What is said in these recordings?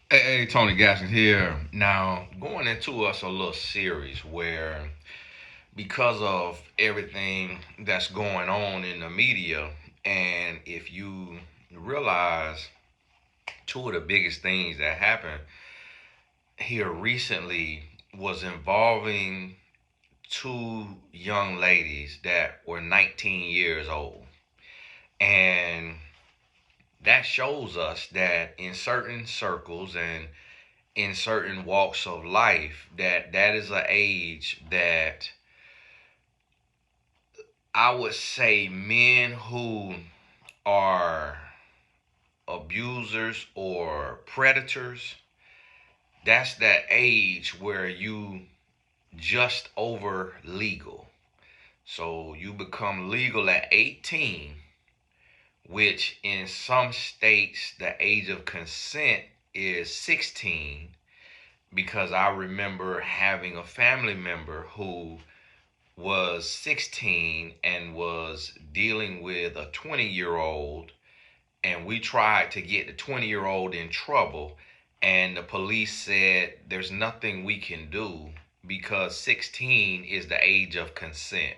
Hey, Tony Gasson here. Now, going into us a little series where, because of everything that's going on in the media, and if you realize two of the biggest things that happened here recently was involving two young ladies that were 19 years old. And that shows us that in certain circles and in certain walks of life that is an age that I would say men who are abusers or predators, that's that age where you just over legal. So you become legal at 18, which in some states the age of consent is 16, because I remember having a family member who was 16 and was dealing with a 20-year-old, and we tried to get the 20-year-old in trouble, and the police said there's nothing we can do because 16 is the age of consent.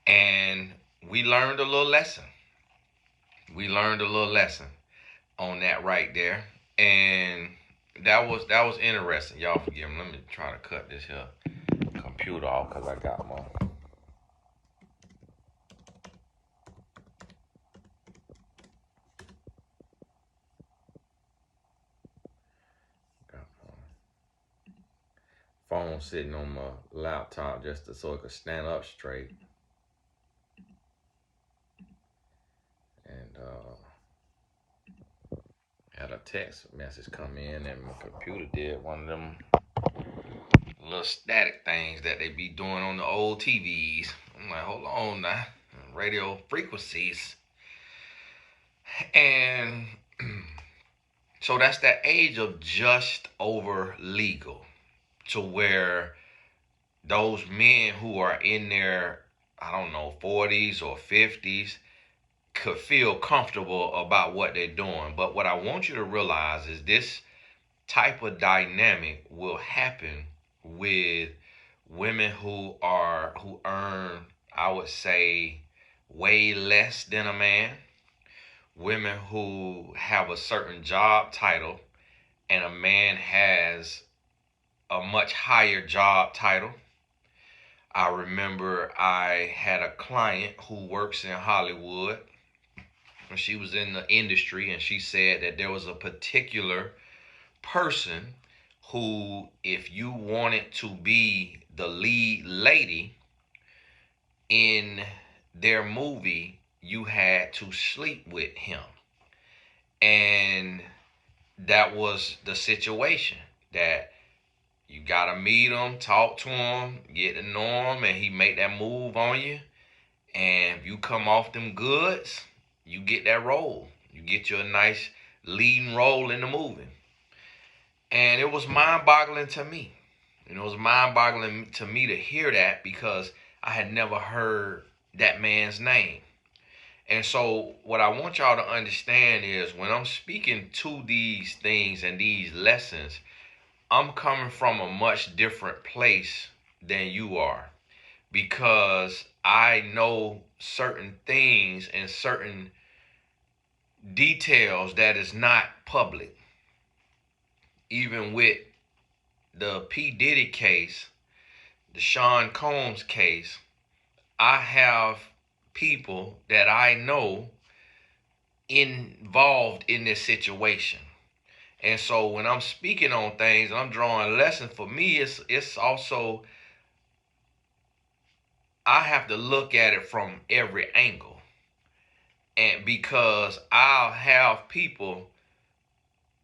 And we learned a little lesson. We learned a little lesson on that right there. And that was interesting. Y'all forgive me. Let me try to cut this here computer off because I got my got my phone sitting on my laptop just so it could stand up straight. And had a text message come in, and my computer did one of them little static things that they be doing on the old TVs. I'm like, hold on now, radio frequencies. And so that's that age of just over legal, to where those men who are in their, I don't know, 40s or 50s could feel comfortable about what they're doing. But what I want you to realize is this type of dynamic will happen with women who earn, I would say, way less than a man, women who have a certain job title and a man has a much higher job title. I remember I had a client who works in Hollywood, and she was in the industry, and she said that there was a particular person who, if you wanted to be the lead lady in their movie, you had to sleep with him. And that was the situation, that you gotta meet him, talk to him, get to know him, and he make that move on you. And if you come off them goods, you get that role. You get you a nice leading role in the movie. And it was mind-boggling to me. And it was mind-boggling to me to hear that, because I had never heard that man's name. And so what I want y'all to understand is, when I'm speaking to these things and these lessons, I'm coming from a much different place than you are, because I know certain things and certain details that is not public. Even with the P. Diddy case, the Sean Combs case, I have people that I know involved in this situation. And so when I'm speaking on things and I'm drawing lessons, for me, it's also, I have to look at it from every angle. And because I'll have people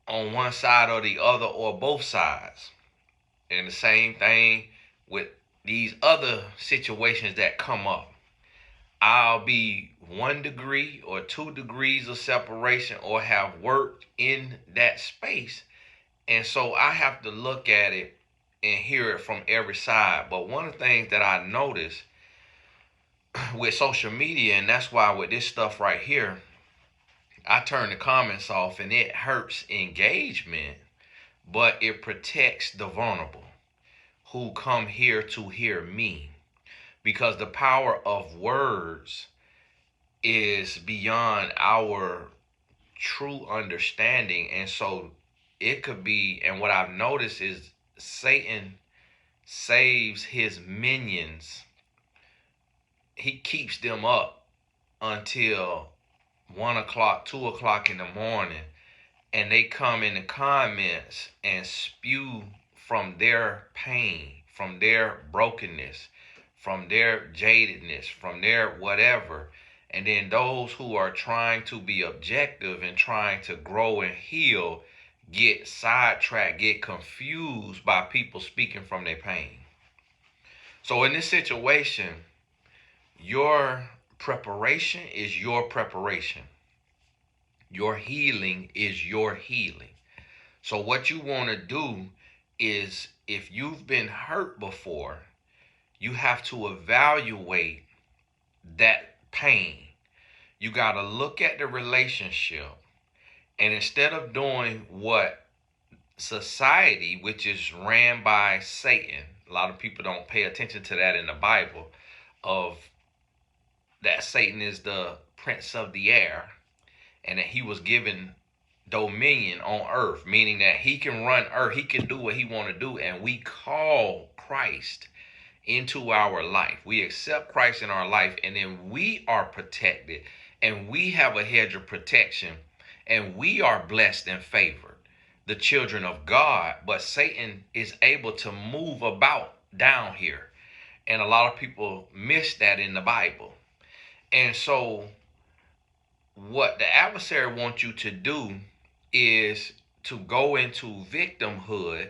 on one side or the other, or both sides. And the same thing with these other situations that come up. I'll be 1 degree or 2 degrees of separation, or have worked in that space. And so I have to look at it and hear it from every side. But one of the things that I notice with social media, and that's why with this stuff right here, I turn the comments off, and it hurts engagement, but it protects the vulnerable who come here to hear me, because the power of words is beyond our true understanding. And so it could be, and what I've noticed is Satan saves his minions. He keeps them up until 1 o'clock, 2 o'clock in the morning, and they come in the comments and spew from their pain, from their brokenness, from their jadedness, from their whatever. And then those who are trying to be objective and trying to grow and heal get sidetracked, get confused by people speaking from their pain. So in this situation, your preparation is your preparation. Your healing is your healing. So what you want to do is, if you've been hurt before, you have to evaluate that pain. You got to look at the relationship, and instead of doing what society, which is ran by Satan, a lot of people don't pay attention to that in the Bible, of that Satan is the prince of the air, and that he was given dominion on earth, meaning that he can run earth, he can do what he want to do. And we call Christ into our life, we accept Christ in our life, and then we are protected, and we have a hedge of protection, and we are blessed and favored, the children of God. But Satan is able to move about down here, and a lot of people miss that in the Bible. And so what the adversary wants you to do is to go into victimhood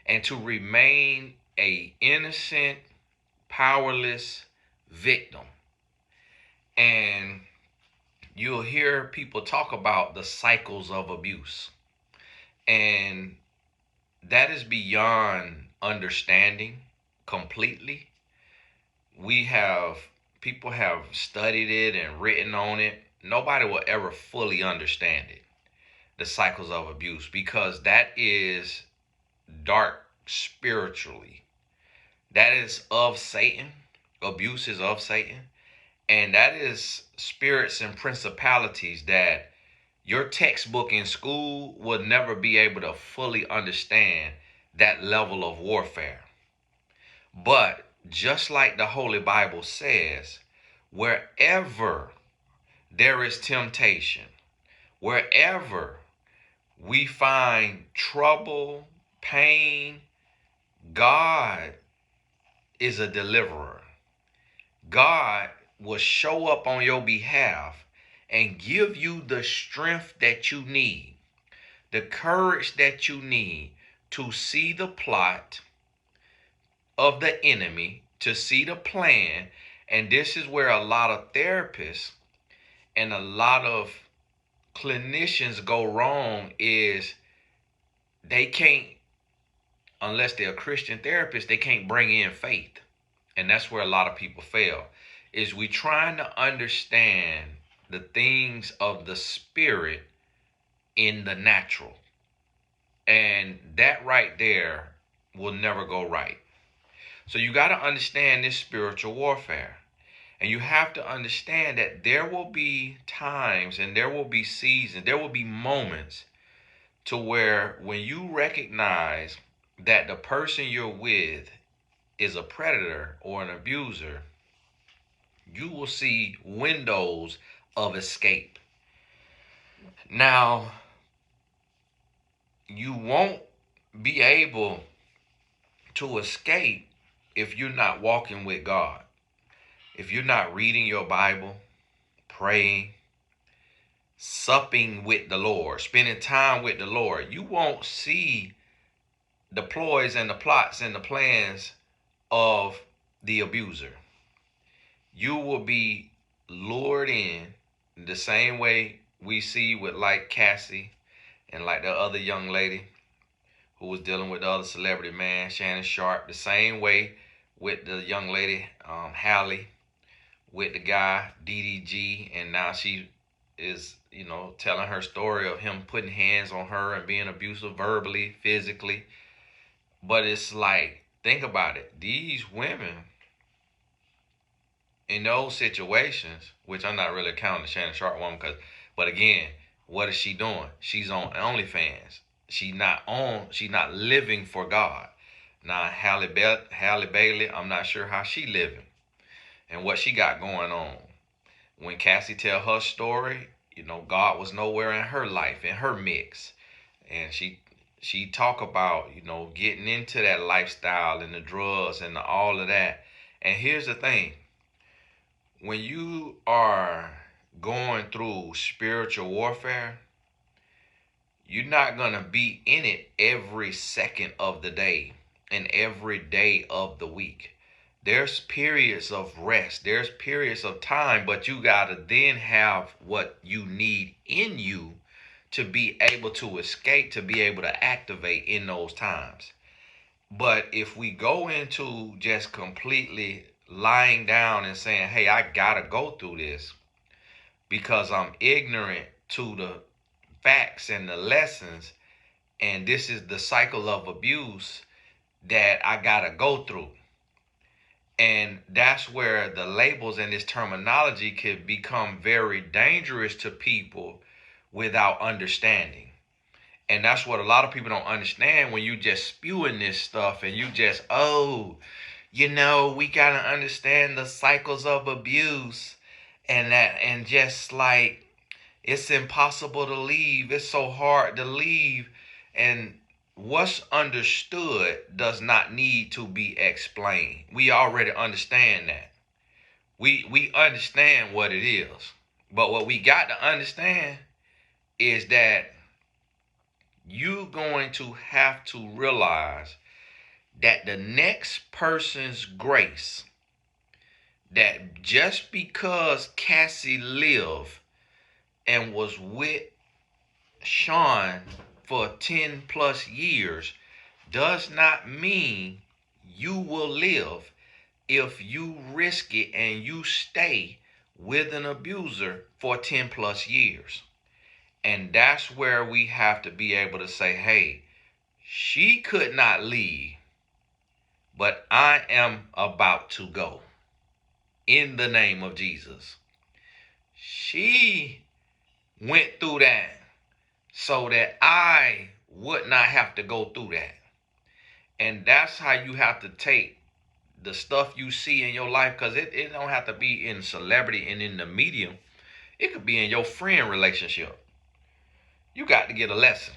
and to remain a innocent, powerless victim. And you'll hear people talk about the cycles of abuse, and that is beyond understanding completely. We have People have studied it and written on it. Nobody will ever fully understand it, the cycles of abuse, because that is dark spiritually. That is of Satan. Abuse is of Satan. And that is spirits and principalities that your textbook in school would never be able to fully understand that level of warfare. But just like the Holy Bible says, wherever there is temptation, wherever we find trouble, pain, God is a deliverer. God will show up on your behalf and give you the strength that you need, the courage that you need to see the plot of the enemy, to see the plan. And this is where a lot of therapists and a lot of clinicians go wrong, is they can't, unless they're a Christian therapist, they can't bring in faith. And that's where a lot of people fail, is we trying to understand the things of the spirit in the natural. And that right there will never go right. So you got to understand this spiritual warfare. And you have to understand that there will be times and there will be seasons, there will be moments to where when you recognize that the person you're with is a predator or an abuser, you will see windows of escape. Now, you won't be able to escape if you're not walking with God. If you're not reading your Bible, praying, supping with the Lord, spending time with the Lord, you won't see the ploys and the plots and the plans of the abuser. You will be lured in the same way we see with like Cassie and like the other young lady who was dealing with the other celebrity man, Shannon Sharp. The same way with the young lady, Hallie, with the guy, DDG, and now she is, telling her story of him putting hands on her and being abusive verbally, physically. But it's like, think about it. These women in those situations, which I'm not really counting the Shannon Sharp woman, but again, what is she doing? She's on OnlyFans. She's not living for God. Now Halle Bailey, I'm not sure how she living and what she got going on. When Cassie tell her story, God was nowhere in her life, in her mix. And she talk about, getting into that lifestyle and the drugs and all of that. And here's the thing. When you are going through spiritual warfare, you're not going to be in it every second of the day and every day of the week. There's periods of rest, there's periods of time, but you got to then have what you need in you to be able to escape, to be able to activate in those times. But if we go into just completely lying down and saying, hey, I got to go through this because I'm ignorant to the facts and the lessons, and this is the cycle of abuse that I gotta go through. And that's where the labels and this terminology could become very dangerous to people without understanding. And that's what a lot of people don't understand when you just spewing this stuff and you just, we gotta understand the cycles of abuse and just like, it's impossible to leave. It's so hard to leave. And what's understood does not need to be explained. We already understand that. We understand what it is. But what we got to understand is that you're going to have to realize that the next person's grace, that just because Cassie lived and was with Sean for 10 plus years does not mean you will live if you risk it and you stay with an abuser for 10 plus years. And that's where we have to be able to say, hey, she could not leave, but I am about to go in the name of Jesus. She went through that so that I would not have to go through that. And that's how you have to take the stuff you see in your life, because it don't have to be in celebrity and in the medium. It could be in your friend relationship. You got to get a lesson.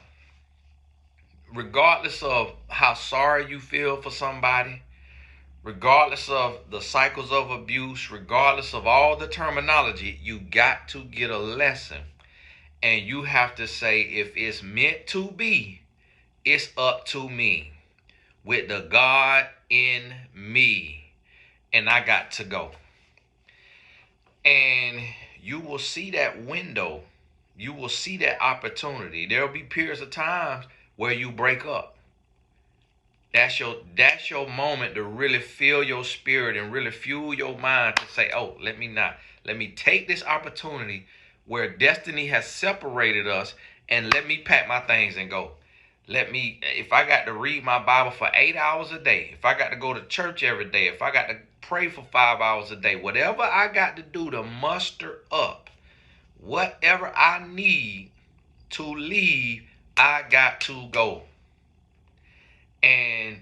Regardless of how sorry you feel for somebody, regardless of the cycles of abuse, regardless of all the terminology, you got to get a lesson. And you have to say, if it's meant to be, it's up to me with the God in me. And I got to go. And you will see that window. You will see that opportunity. There'll be periods of times where you break up. That's your moment to really feel your spirit and really fuel your mind to say, oh, let me take this opportunity where destiny has separated us, and let me pack my things and go. If I got to read my Bible for 8 hours a day, if I got to go to church every day, if I got to pray for 5 hours a day, whatever I got to do to muster up, whatever I need to leave, I got to go. And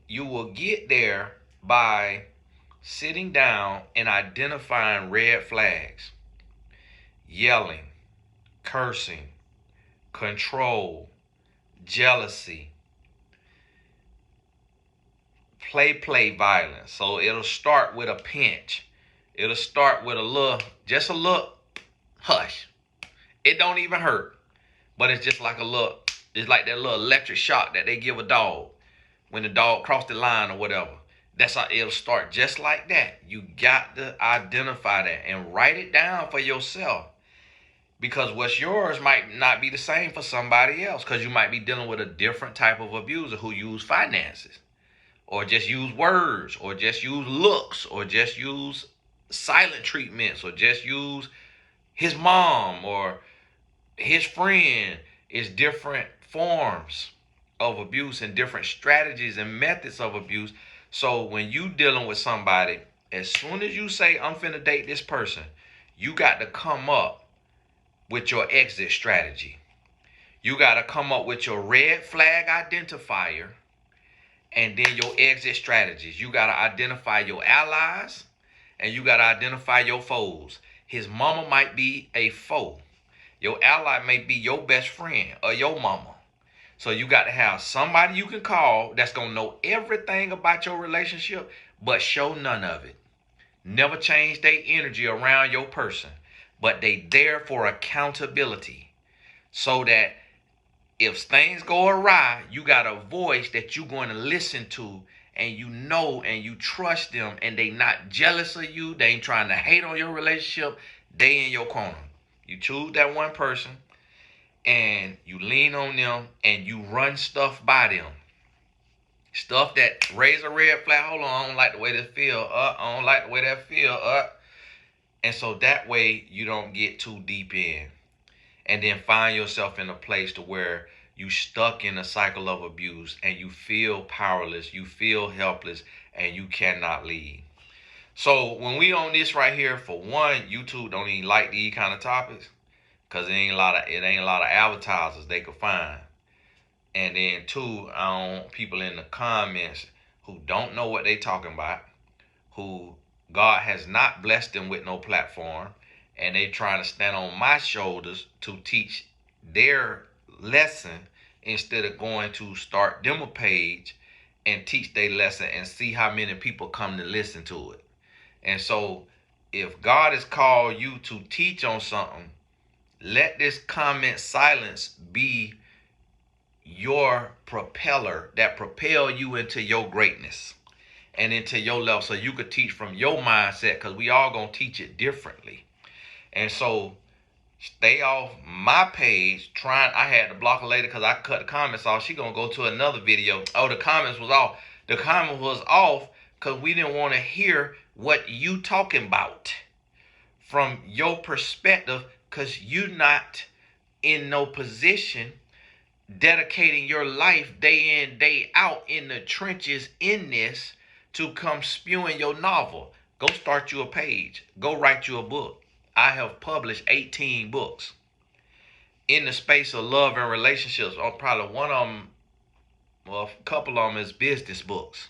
you will get there by sitting down and identifying red flags, yelling, cursing, control, jealousy, play violence. So it'll start with a pinch. It'll start with just a little hush. It don't even hurt, but it's just like it's like that little electric shock that they give a dog when the dog crossed the line or whatever. That's how it'll start, just like that. You got to identify that and write it down for yourself. Because what's yours might not be the same for somebody else, because you might be dealing with a different type of abuser who use finances, or just use words, or just use looks, or just use silent treatments, or just use his mom or his friend is different forms of abuse and different strategies and methods of abuse. So when you dealing with somebody, as soon as you say I'm finna date this person, you got to come up with your exit strategy. You got to come up with your red flag identifier and then your exit strategies. You got to identify your allies and you got to identify your foes. His mama might be a foe. Your ally may be your best friend or your mama. So you got to have somebody you can call that's going to know everything about your relationship, but show none of it. Never change their energy around your person, but they there for accountability. So that if things go awry, you got a voice that you're going to listen to, and you know and you trust them, and they not jealous of you. They ain't trying to hate on your relationship. They in your corner. You choose that one person and you lean on them and you run stuff by them. Stuff that raise a red flag. Hold on, I don't like the way this feel. I don't like the way that feel. And so that way you don't get too deep in. And then find yourself in a place to where you stuck in a cycle of abuse and you feel powerless, you feel helpless, and you cannot leave. So when we on this right here, for one, YouTube don't even like these kind of topics because it ain't a lot of advertisers they could find. And then two, people in the comments who don't know what they talking about, who God has not blessed them with no platform, and they trying to stand on my shoulders to teach their lesson instead of going to start them a page and teach their lesson and see how many people come to listen to it. And so if God has called you to teach on something, let this comment silence be your propeller that propel you into your greatness and into your level, so you could teach from your mindset, because we all gonna teach it differently. And so stay off my page. I had to block a lady because I cut the comments off. She gonna go to another video. Oh, the comments was off. The comment was off because we didn't want to hear what you talking about from your perspective, because you not in no position dedicating your life day in, day out in the trenches in this to come spewing your novel. Go start you a page. Go write you a book. I have published 18 books in the space of love and relationships. Probably one of them, well, a couple of them is business books.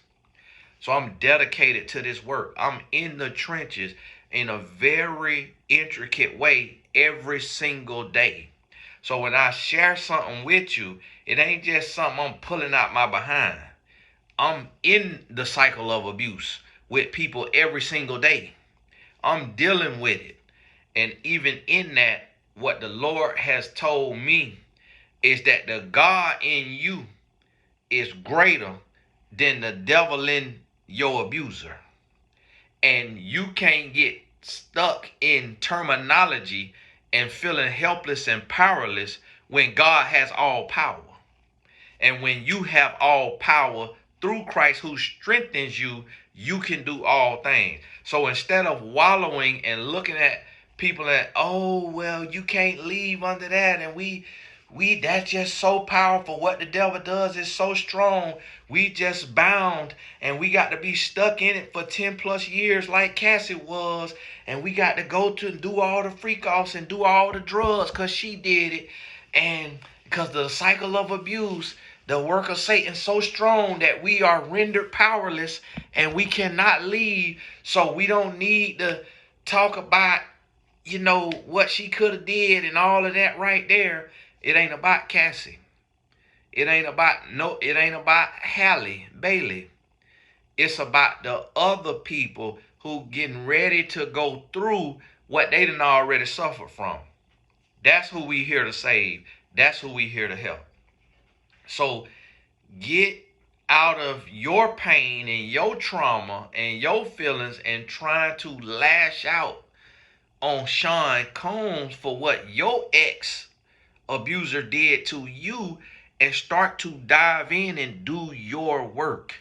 So I'm dedicated to this work. I'm in the trenches in a very intricate way every single day. So when I share something with you, it ain't just something I'm pulling out my behind. I'm in the cycle of abuse with people every single day. I'm dealing with it. And even in that, what the Lord has told me is that the God in you is greater than the devil in your abuser. And you can't get stuck in terminology and feeling helpless and powerless when God has all power. And when you have all power through Christ who strengthens you, you can do all things. So instead of wallowing and looking at people that, oh, well, you can't leave under that, and we that's just so powerful. What the devil does is so strong. We just bound, and we got to be stuck in it for 10 plus years like Cassie was, and we got to go to and do all the freak offs and do all the drugs because she did it. And because the cycle of abuse, the work of Satan so strong that we are rendered powerless and we cannot leave. So we don't need to talk about, what she could have did and all of that right there. It ain't about Cassie. It ain't about Halle Bailey. It's about the other people who getting ready to go through what they done already suffered from. That's who we here to save. That's who we here to help. So get out of your pain and your trauma and your feelings and trying to lash out on Sean Combs for what your ex abuser did to you, and start to dive in and do your work.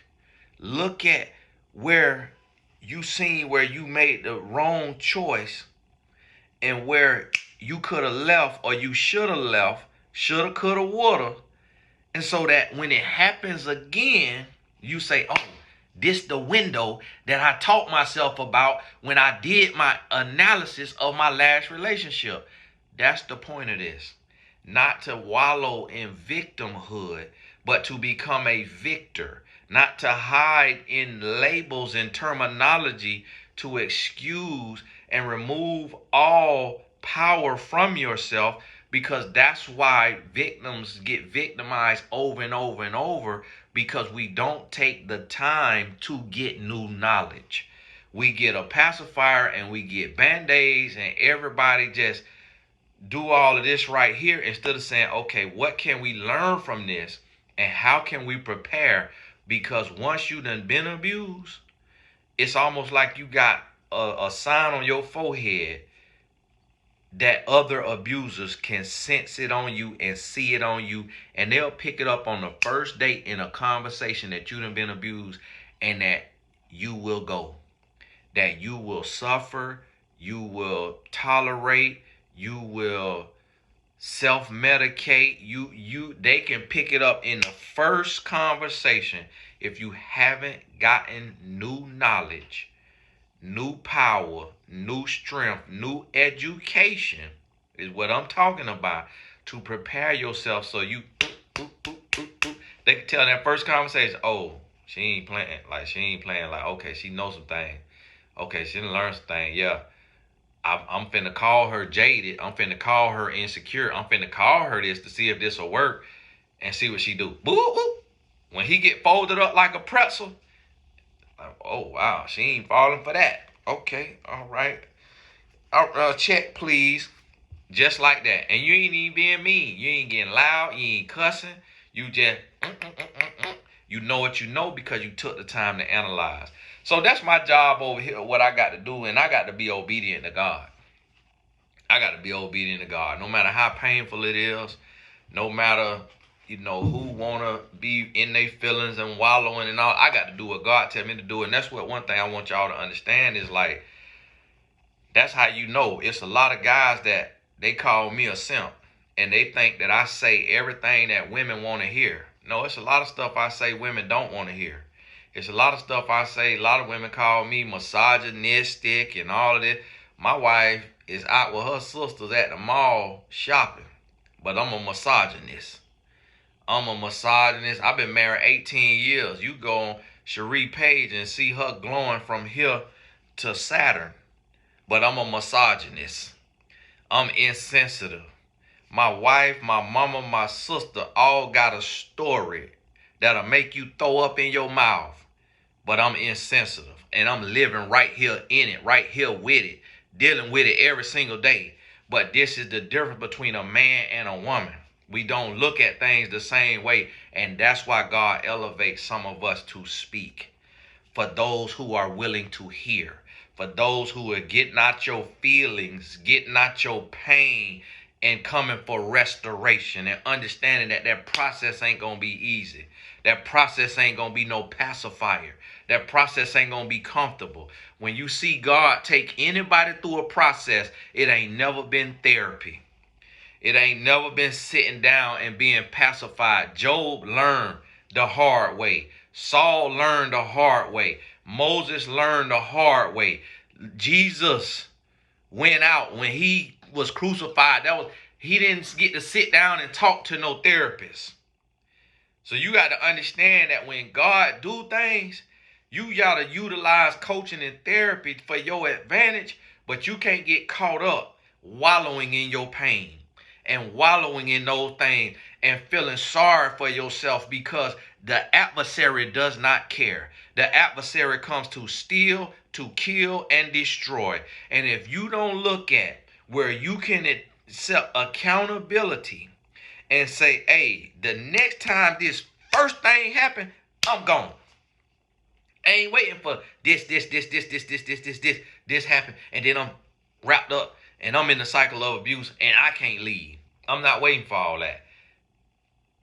Look at where you seen where you made the wrong choice and where you could have left or you should have left, shoulda, coulda, woulda. And so that when it happens again, you say, oh, this the window that I taught myself about when I did my analysis of my last relationship. That's the point of this. Not to wallow in victimhood, but to become a victor. Not to hide in labels and terminology to excuse and remove all power from yourself, because that's why victims get victimized over and over and over, because we don't take the time to get new knowledge. We get a pacifier and we get band-aids and everybody just do all of this right here instead of saying, okay, what can we learn from this and how can we prepare? Because once you done been abused, it's almost like you got a sign on your forehead that other abusers can sense it on you and see it on you, and they'll pick it up on the first date in a conversation that you done been abused, and that you will go, that you will suffer, you will tolerate, you will self-medicate. They can pick it up in the first conversation. If you haven't gotten new knowledge, new power, new strength, new education is what I'm talking about, to prepare yourself so you they can tell in that first conversation, oh, she ain't playing like, okay, she knows some things. Okay, she done learned some things. Yeah. I'm finna call her jaded. I'm finna call her insecure. I'm finna call her this to see if this will work and see what she do. Boop, boop. When he get folded up like a pretzel, like, oh wow, she ain't falling for that. Okay, all right. Check please. Just like that. And you ain't even being mean. You ain't getting loud. You ain't cussing. You just you know what you know because you took the time to analyze. So that's my job over here. What I got to do, and I got to be obedient to God. I got to be obedient to God, no matter how painful it is, no matter who wanna be in their feelings and wallowing and all. I got to do what God tell me to do, and that's what one thing I want y'all to understand is, like, that's how you know. It's a lot of guys that they call me a simp, and they think that I say everything that women want to hear. No, it's a lot of stuff I say women don't want to hear. It's a lot of stuff I say. A lot of women call me misogynistic and all of this. My wife is out with her sisters at the mall shopping, but I'm a misogynist. I'm a misogynist. I've been married 18 years. You go on Cherie Page and see her glowing from here to Saturn, but I'm a misogynist. I'm insensitive. My wife, my mama, my sister all got a story that'll make you throw up in your mouth. But I'm insensitive. And I'm living right here in it, right here with it, dealing with it every single day. But this is the difference between a man and a woman. We don't look at things the same way. And that's why God elevates some of us to speak. For those who are willing to hear. For those who are getting out your feelings, getting out your pain, and coming for restoration, and understanding that that process ain't going to be easy. That process ain't going to be no pacifier. That process ain't going to be comfortable. When you see God take anybody through a process, it ain't never been therapy. It ain't never been sitting down and being pacified. Job learned the hard way. Saul learned the hard way. Moses learned the hard way. Jesus went out when he was crucified. He didn't get to sit down and talk to no therapist. So you got to understand that when God do things, you got to utilize coaching and therapy for your advantage, but you can't get caught up wallowing in your pain and wallowing in those things and feeling sorry for yourself, because the adversary does not care. The adversary comes to steal, to kill, and destroy. And if you don't look at where you can accept accountability and say, hey, the next time this first thing happen, I'm gone. I ain't waiting for this happen, and then I'm wrapped up and I'm in the cycle of abuse and I can't leave. I'm not waiting for all that.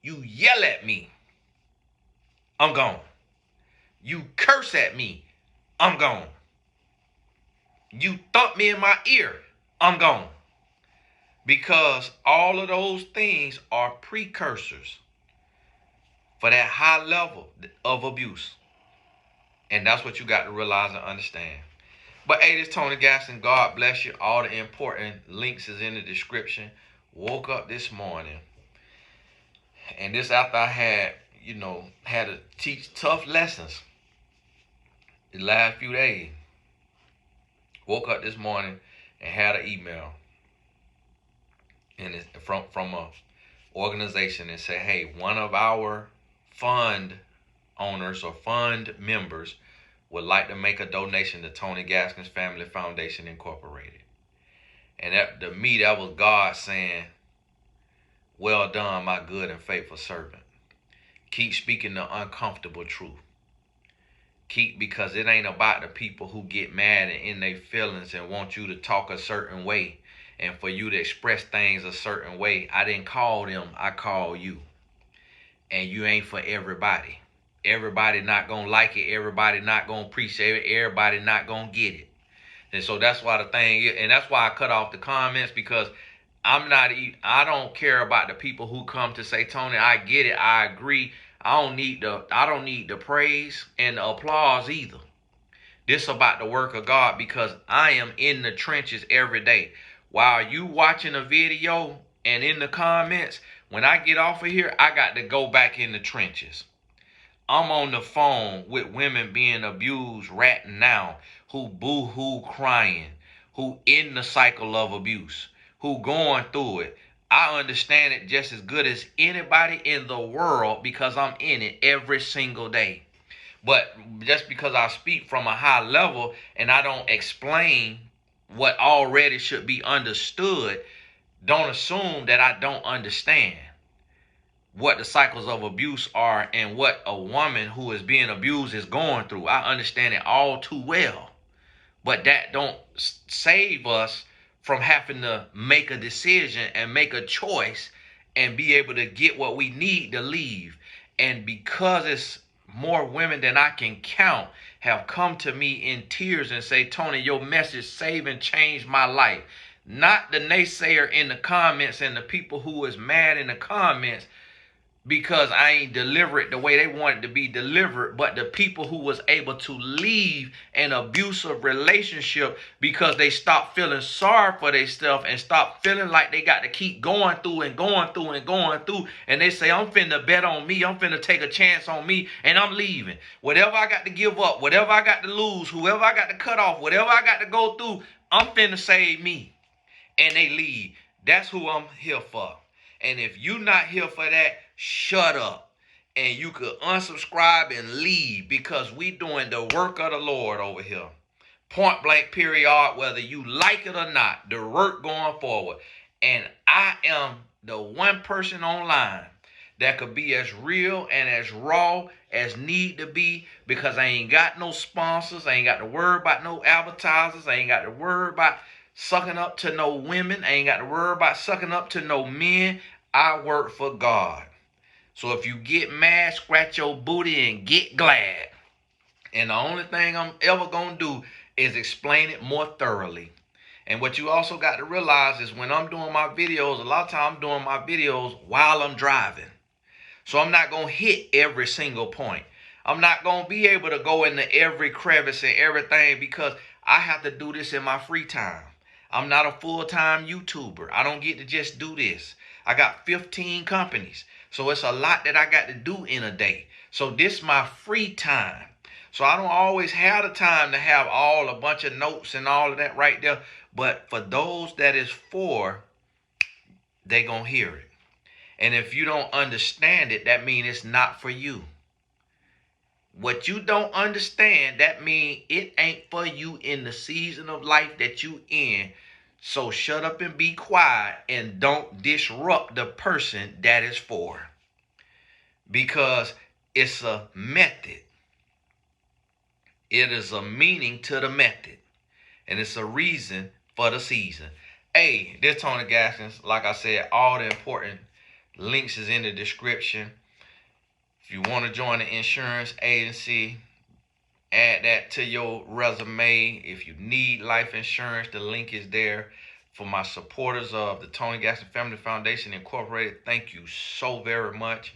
You yell at me, I'm gone. You curse at me, I'm gone. You thump me in my ear, I'm gone. Because all of those things are precursors for that high level of abuse. And that's what you got to realize and understand. But hey, this Tony Gaston. God bless you. All the important links is in the description. Woke up this morning, and this after I had to teach tough lessons the last few days. Woke up this morning and had an email, and it's from a organization and said, hey, one of our fund owners or fund members would like to make a donation to Tony Gaskins Family Foundation Incorporated. And to me, that was God saying, well done, my good and faithful servant. Keep speaking the uncomfortable truth. Because it ain't about the people who get mad and in their feelings and want you to talk a certain way and for you to express things a certain way. I didn't call them, I call you. And you ain't for everybody. Everybody not gonna like it. Everybody not gonna appreciate it. Everybody not gonna get it. And so that's why the thing is, and that's why I cut off the comments, because I don't care about the people who come to say, Tony, I get it, I agree. I don't need the praise and the applause either. This about the work of God, because I am in the trenches every day. While you watching a video and in the comments, when I get off of here, I got to go back in the trenches. I'm on the phone with women being abused right now, who boo-hoo crying, who in the cycle of abuse, who going through it. I understand it just as good as anybody in the world because I'm in it every single day. But just because I speak from a high level and I don't explain what already should be understood, don't assume that I don't understand what the cycles of abuse are and what a woman who is being abused is going through. I understand it all too well. But that don't save us from having to make a decision and make a choice and be able to get what we need to leave. And because it's more women than I can count have come to me in tears and say, Tony, your message saved and changed my life. Not the naysayer in the comments and the people who is mad in the comments because I ain't deliver it the way they wanted to be delivered, but the people who was able to leave an abusive relationship because they stopped feeling sorry for themselves and stopped feeling like they got to keep going through and going through and going through. And they say, I'm finna bet on me. I'm finna take a chance on me and I'm leaving. Whatever I got to give up, whatever I got to lose, whoever I got to cut off, whatever I got to go through, I'm finna save me. And they leave. That's who I'm here for. And if you not here for that, shut up. And you could unsubscribe and leave, because we doing the work of the Lord over here. Point blank period, whether you like it or not, the work going forward. And I am the one person online that could be as real and as raw as need to be, because I ain't got no sponsors. I ain't got to worry about no advertisers. I ain't got to worry about sucking up to no women. I ain't got to worry about sucking up to no men. I work for God. So if you get mad, scratch your booty and get glad. And the only thing I'm ever going to do is explain it more thoroughly. And what you also got to realize is when I'm doing my videos, a lot of times I'm doing my videos while I'm driving. So I'm not going to hit every single point. I'm not going to be able to go into every crevice and everything, because I have to do this in my free time. I'm not a full-time YouTuber. I don't get to just do this. I got 15 companies. So it's a lot that I got to do in a day. So this is my free time. So I don't always have the time to have a bunch of notes and all of that right there. But for those that is for, they gonna hear it. And if you don't understand it, that means it's not for you. What you don't understand, that means it ain't for you in the season of life that you in. So shut up and be quiet and don't disrupt the person that is for. Because it's a method. It is a meaning to the method. And it's a reason for the season. Hey, this Tony Gaskins. Like I said, all the important links is in the description. If you want to join the insurance agency, add that to your resume. If you need life insurance, the link is there. For my supporters of the Tony Gaston Family Foundation Incorporated, thank you so very much.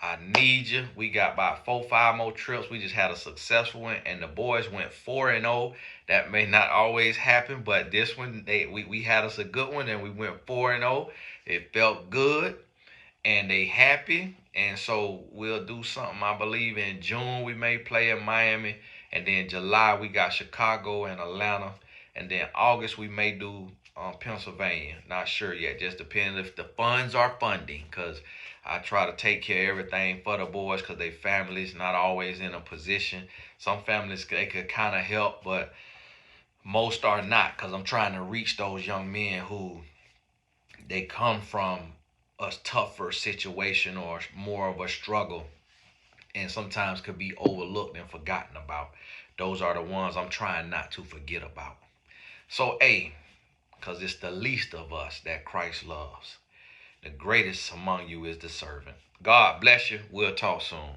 I need you. We got about 4, 5 more trips. We just had a successful one, and the boys went 4-0. That may not always happen, but this one we had us a good one, and we went 4-0. It felt good, and they happy, and so we'll do something. I believe in June we may play in Miami, and then July we got Chicago and Atlanta, and then August we may do Pennsylvania. Not sure yet, just depending if the funds are funding, because I try to take care of everything for the boys because they families not always in a position. Some families they could kind of help, but most are not, because I'm trying to reach those young men who they come from a tougher situation or more of a struggle, and sometimes could be overlooked and forgotten about. Those are the ones I'm trying not to forget about. So, A, because it's the least of us that Christ loves. The greatest among you is the servant. God bless you. We'll talk soon.